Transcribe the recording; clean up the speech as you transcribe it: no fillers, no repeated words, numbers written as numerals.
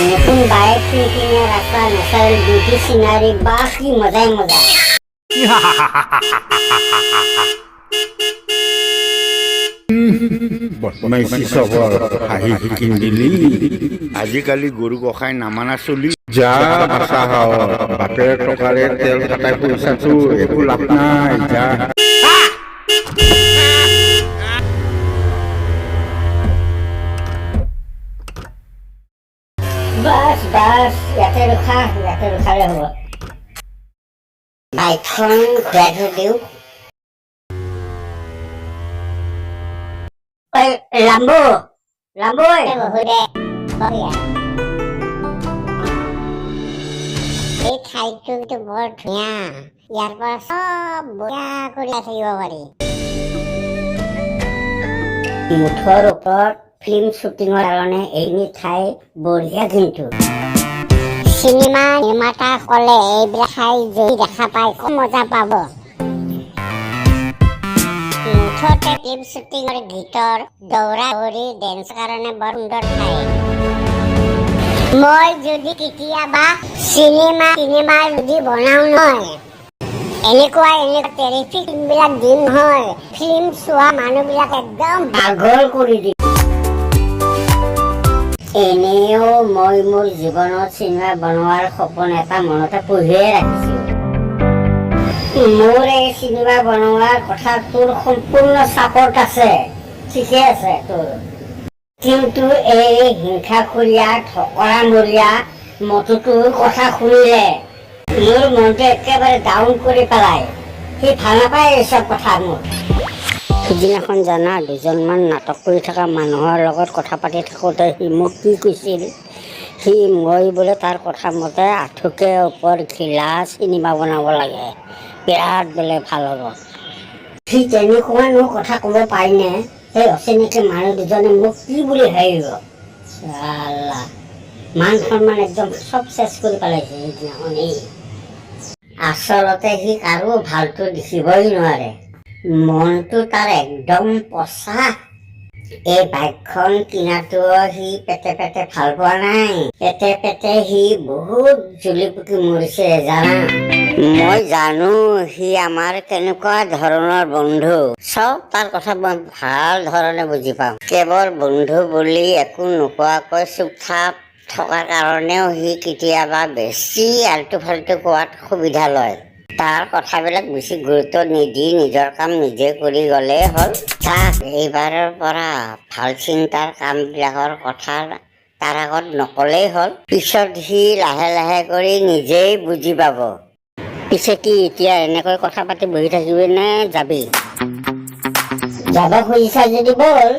নতুন বাইক কিনে ৰাস্তা ন্যাচাৰাল বিউটি সিনাৰি বাকি মজাই মজা বদমাইশি চবৰ হাঁহি কিন্দিলি আজিকালি গৰু গোসাঁই নামানা চলি যা বাচা হওক বাপেৰ টকাৰে তেল কাটাই পইচাটো একো লাভ নাই যা বাস বাস ইয়াতে ৰখালে হ'ব বাইকখন ঘূৰাই থৈ দিওঁ লাম্বো এই ঠাইটো কিন্তু বৰ ধুনীয়া ইয়াৰ পৰা চব বঢ়িয়া কৰি থাকিব পাৰি মুঠৰ ওপৰত ফিল্ম শ্বুটিঙৰ কাৰণে এই ঠাই বঢ়িয়া কিন্তু চিনেমা নিৰ্মাতাসকলে এইবিলাক ঠাই যদি দেখা পায় খুব মজা পাব মুঠতে ফিল্ম শ্বুটিঙৰ গীতৰ দৌৰা দৌৰি ডেন্স কাৰণে বৰ সুন্দৰ ঠাই মই যদি কেতিয়াবা চিনেমা যদি বনাও নহয় এনেকুৱা টেৰিফিক ফিল্মবিলাক দিম নহয় ফিল্ম চোৱা মানুহবিলাক একদম পাগল কৰি দিব এনেও মই মোৰ জীৱনত চিনেমা বনোৱাৰ সপোন এটা মনতে পুহিয়ে ৰাখিছোঁ মোৰ এই চিনেমা বনোৱাৰ কথা তোৰ সম্পূৰ্ণ ছাপোৰ্ট আছে ঠিকে আছে তোৰ কিন্তু এই হিংসাখুৰীয়া ঠকৰামূৰীয়া মতুটোৰ কথা শুনিলে মোৰ মনটো একেবাৰে ডাউন কৰি পেলায় সি ভাল নাপায় এই চব কথা মোৰ সিদিনাখন জানা দুজনমান নাটক কৰি থকা মানুহৰ লগত কথা পাতি থাকোঁতে সি মোক কি কৈছিল সি মই বোলে তাৰ কথা মতে আঁঠুকে ওপৰ ঘিলা চিনেমা বনাব লাগে বিৰাট বোলে ভাল হ'ব সি তেনেকুৱানো কথা ক'ব পাৰিনে সেই অচিনাকি মানুহ দুজনে মোক কি বুলি ভাবিব মান সন্মান একদম চব চেচ কৰি পেলাইছে সেইদিনাখনেই আচলতে সি কাৰো ভালটো দেখিবই নোৱাৰে মনটো তাৰ একদম পচা এই বাইকখন কিনাটো সি পেটে ভাল পোৱা নাই পেটে সি বহুত জুলি পুকি মৰিছে জানা মই জানো সি আমাৰ কেনেকুৱা ধৰণৰ বন্ধু চব তাৰ কথা মই ভাল ধৰণে বুজি পাওঁ কেৱল বন্ধু বুলি একো নোকোৱাকৈ চুপচাপ থকাৰ কাৰণেও সি কেতিয়াবা বেছি আল্টু ফাল্টু কোৱাত সুবিধা লয় তাৰ কথাবিলাক বেছি গুৰুত্ব নিদি নিজৰ কাম নিজে কৰি গ'লেই হ'ল তাক এইবাৰৰ পৰা ভাল চিন্তাৰ কামবিলাকৰ কথা তাৰ আগত নকলেই হ'ল পিছত সি লাহে লাহে কৰি নিজেই বুজি পাব পিছে কি এতিয়া এনেকৈ কথা পাতি বহি থাকিবি নে যাবি যাব খুজিছা যদি বল